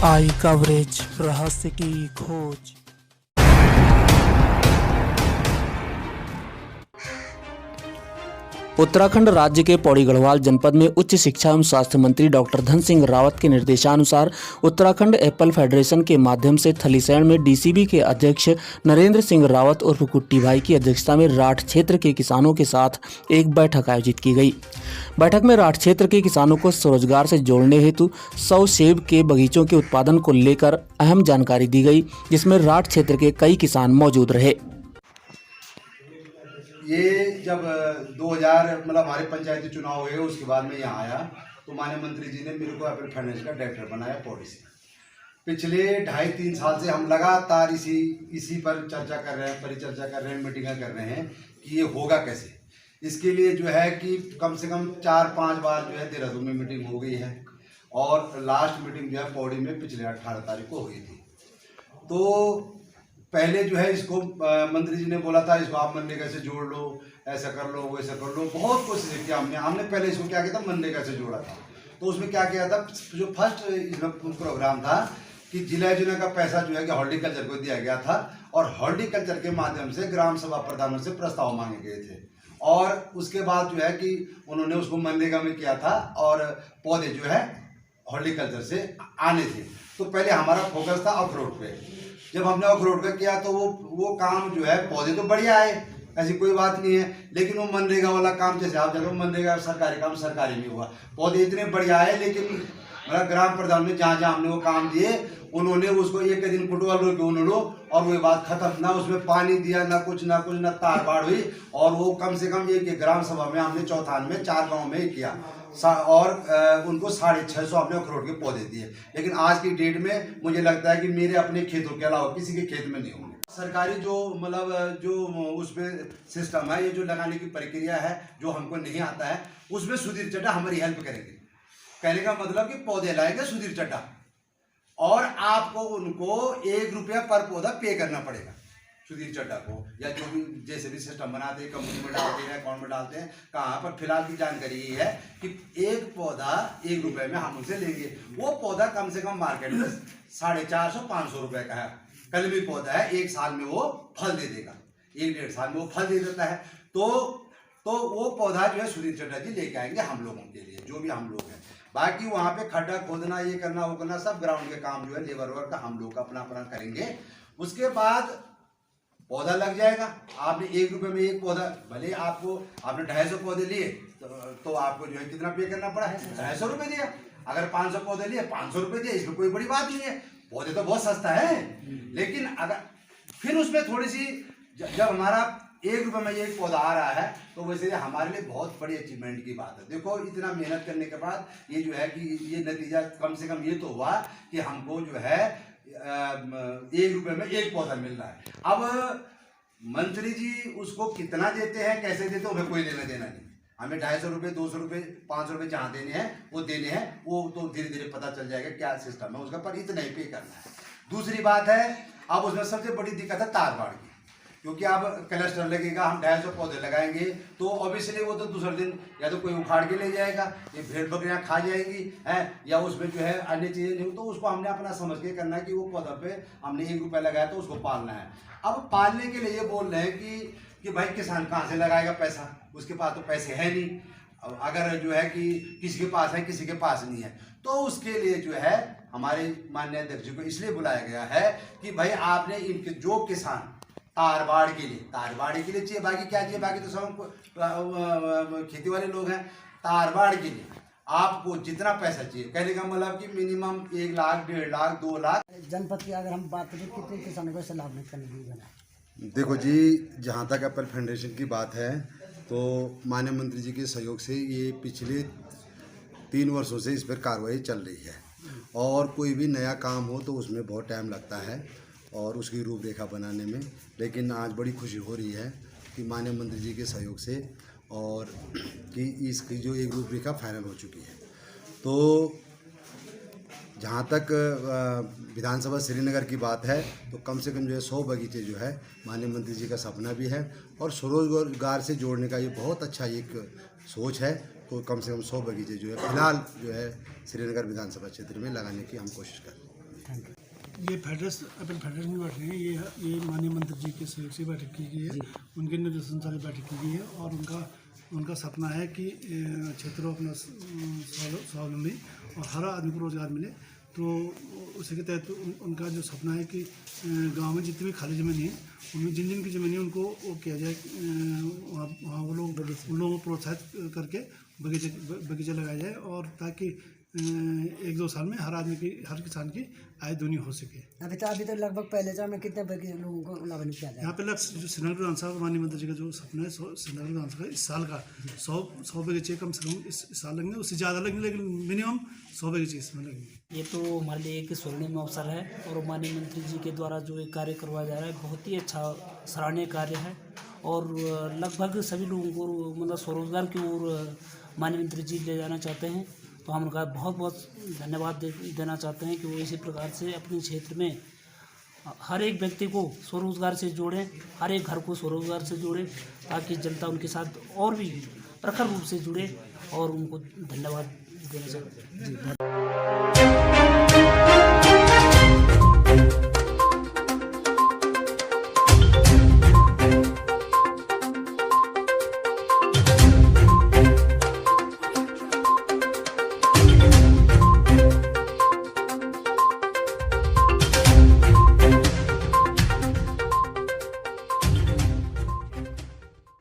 आई coverage रहस्य की खोज। उत्तराखंड राज्य के पौड़ी गढ़वाल जनपद में उच्च शिक्षा एवं स्वास्थ्य मंत्री डॉक्टर धन सिंह रावत के निर्देशानुसार उत्तराखंड एप्पल फेडरेशन के माध्यम से थलीसैंण में डीसीबी के अध्यक्ष नरेंद्र सिंह रावत उर्फ कुट्टी भाई की अध्यक्षता में राठ क्षेत्र के किसानों के साथ एक बैठक आयोजित की गई। बैठक में राठ क्षेत्र के किसानों को स्वरोजगार से जोड़ने हेतु 100 सेब के बगीचों के उत्पादन को लेकर अहम जानकारी दी गई, जिसमें राठ क्षेत्र के कई किसान मौजूद रहे। ये जब 2000 मतलब हमारे पंचायती चुनाव हुए उसके बाद में यहाँ आया तो माननीय मंत्री जी ने मेरे को एप्पल फाइनेंस का डायरेक्टर बनाया पौड़ी से। पिछले 2.5-3 साल से हम लगातार इसी पर चर्चा कर रहे हैं, परिचर्चा कर रहे हैं, मीटिंगें कर रहे हैं कि ये होगा कैसे। इसके लिए जो है कि कम से कम 4-5 बार जो है देहरादून में मीटिंग हो गई है और लास्ट मीटिंग जो है पौड़ी में पिछले 18 तारीख को हुई थी। तो पहले जो है इसको मंत्री जी ने बोला था इसको आप मनरेगा से जोड़ लो, ऐसा कर लो, वैसा कर लो, बहुत कोशिश किया हमने पहले इसको क्या किया था, मनरेगा से जोड़ा था। तो उसमें क्या किया था, जो फर्स्ट इसमें प्रोग्राम था कि जिला योजना का पैसा जो है कि हॉर्टिकल्चर को दिया गया था और हॉर्टिकल्चर के माध्यम से ग्राम सभा प्रधानों से प्रस्ताव मांगे गए थे और उसके बाद जो है कि उन्होंने उसको मनरेगा में किया था और पौधे जो है हॉर्टिकल्चर से आने थे। तो पहले हमारा फोकस था अखरोट पे। जब हमने अखरोट का किया तो वो काम जो है पौधे तो बढ़िया है, ऐसी कोई बात नहीं है, लेकिन वो मनरेगा वाला काम जैसे आप देखो मनरेगा सरकारी काम सरकारी में हुआ, पौधे इतने बढ़िया है लेकिन मतलब ग्राम प्रधान में जहाँ जहाँ हमने वो काम दिए उन्होंने उसको एक दिन फुटबॉल रोके उन्होंने और वो बात खत्म, ना उसमें पानी दिया ना कुछ ना तार बाड़ हुई। और वो कम से कम एक ग्राम सभा में हमने चौथान में 4 गाँव में किया और उनको 650 हमने अखरोट के पौधे दिए। लेकिन आज की डेट में मुझे लगता है कि मेरे अपने खेतों के अलावा किसी के खेत में नहीं होंगे। सरकारी जो मतलब जो उसमें सिस्टम है, ये जो लगाने की प्रक्रिया है जो हमको नहीं आता है, उसमें सुधीर चड्ढा हमारी हेल्प करेंगे। कहने का मतलब कि पौधे लाएंगे सुधीर चड्ढा और आपको उनको 1 रुपया पर पौधा पे करना पड़ेगा सुधीर चड्ढा को, या जो भी जैसे भी सिस्टम बनाते हैं, कंपनी में डालते हैं, अकाउंट में डालते हैं, कहाँ पर। फिलहाल की जानकारी ये है कि एक पौधा 1 रुपये में हम उनसे लेंगे। वो पौधा कम से कम मार्केट में 450-500 रुपये का है, कलमी पौधा है, 1 साल में वो फल दे देगा, 1-1.5 साल में वो फल दे देता है। तो वो पौधा जो है सुधीर चड्ढा जी लेके आएंगे हम लोगों के लिए, जो भी हम लोग हैं। बाकी वहाँ पे खड्डा खोदना, ये करना वो करना, सब ग्राउंड के काम जो है लेबर वर्क का हम लोग अपना करेंगे। उसके बाद पौधा लग जाएगा। आपने 1 रुपये में एक पौधा, भले आपने 250 पौधे लिए तो आपको जो है कितना पे करना पड़ा है, 250 रुपये दिया। अगर 500 पौधे लिए 500 रुपये दिए, इसमें कोई बड़ी बात नहीं है, पौधे तो बहुत सस्ता है। लेकिन अगर फिर उसमें थोड़ी सी जब हमारा 1 रुपये में एक पौधा आ रहा है तो वैसे हमारे लिए बहुत बड़ी अचीवमेंट की बात है। देखो इतना मेहनत करने के बाद ये जो है कि ये नतीजा कम से कम ये तो हुआ कि हमको जो है 1 रुपये में एक पौधा मिल रहा है। अब मंत्री जी उसको कितना देते हैं, कैसे देते हैं, हमें कोई लेना देना नहीं। हमें 250 रुपये, 200 रुपये, 500 रुपये जहाँ देने हैं वो देने हैं, वो तो धीरे धीरे पता चल जाएगा क्या सिस्टम है उसका, पर इतना ही पे करना है। दूसरी बात है, अब उसमें सबसे बड़ी दिक्कत है तार बाड़ की, क्योंकि अब क्लस्टर लगेगा, हम 250 पौधे लगाएंगे तो ऑब्वियसली वो तो दूसरे दिन या तो कोई उखाड़ के ले जाएगा, ये भेड़ बकरियाँ खा जाएंगी हैं, या उसमें जो है अन्य चीज़ें नहीं हो। तो उसको हमने अपना समझ के करना है कि वो पौधा पे हमने 1 रुपया लगाया तो उसको पालना है। अब पालने के लिए ये बोल रहे हैं कि भाई किसान कहाँ से लगाएगा पैसा, उसके पास तो पैसे है नहीं। अब अगर जो है कि किसी के पास है किसी के पास नहीं है, तो उसके लिए जो है हमारे माननीय अध्यक्ष जी को इसलिए बुलाया गया है कि भाई आपने इनके जो किसान तारबाड़ के लिए चाहिए, बाकी क्या चाहिए, बाकी तो सब खेती वाले लोग हैं। तारबाड़ के लिए आपको जितना पैसा चाहिए, कहने का मतलब कि मिनिमम 1 लाख, 1.5 लाख, 2 लाख। जनपद की अगर हम बात करें कितने किसानों को लाभ करने की बना। देखो जी, जहाँ तक एप्पल फाउंडेशन की बात है तो माननीय मंत्री जी के सहयोग से ये पिछले 3 वर्षों से इस पर कार्रवाई चल रही है और कोई भी नया काम हो तो उसमें बहुत टाइम लगता है और उसकी रूपरेखा बनाने में। लेकिन आज बड़ी खुशी हो रही है कि माननीय मंत्री जी के सहयोग से और कि इसकी जो एक रूपरेखा फाइनल हो चुकी है। तो जहाँ तक विधानसभा श्रीनगर की बात है तो कम से कम जो है 100 बगीचे जो है माननीय मंत्री जी का सपना भी है और स्वरोजगार से जोड़ने का ये बहुत अच्छा एक सोच है। तो कम से कम 100 बगीचे जो है फिलहाल जो है श्रीनगर विधानसभा क्षेत्र में लगाने की हम कोशिश कर रहे हैं। Thank you. ये एप्पल फेडरेशन की बैठक है। ये माननीय मंत्री जी के सहयोग से बैठक की गई है, उनके निर्देशन से बैठक की गई है और उनका सपना है कि क्षेत्रों अपना स्वावलंबी और हर आदमी को रोज़गार मिले। तो उसी के तहत उनका जो सपना है कि गांव में जितनी भी खाली ज़मीन है उनमें जिन की ज़मीन है उनको वो किया जाए, वहाँ वो लोग उन लोगों को प्रोत्साहित करके बगीचे लगाया जाए और ताकि 1-2 साल में हर किसान की आय दूनी हो सके। अभी तो लगभग पहले चरण में कितने लोगों को लाभान्वित किया जाए? यहाँ पे लक्ष्य जो श्रीनगर विधानसभा माननीय मंत्री जी का जो सपना है, श्रीनगर विधानसभा इस साल का 100 बगीचे कम से कम इस साल लगेंगे, उससे ज़्यादा लगेंगे लेकिन मिनिमम 100 बगीचे इसमें लगेंगे। ये तो हमारे लिए एक स्वर्णिम अवसर है और माननीय मंत्री जी के द्वारा जो एक कार्य करवाया जा रहा है बहुत ही अच्छा सराहनीय कार्य है और लगभग सभी लोगों को मतलब स्वरोजगार की ओर माननीय मंत्री जी ले जाना चाहते हैं। तो हम उनका बहुत बहुत धन्यवाद देना चाहते हैं कि वो इसी प्रकार से अपने क्षेत्र में हर एक व्यक्ति को स्वरोजगार से जोड़ें, हर एक घर को स्वरोजगार से जोड़ें ताकि जनता उनके साथ और भी प्रखर रूप से जुड़े और उनको धन्यवाद देना चाहते हैं।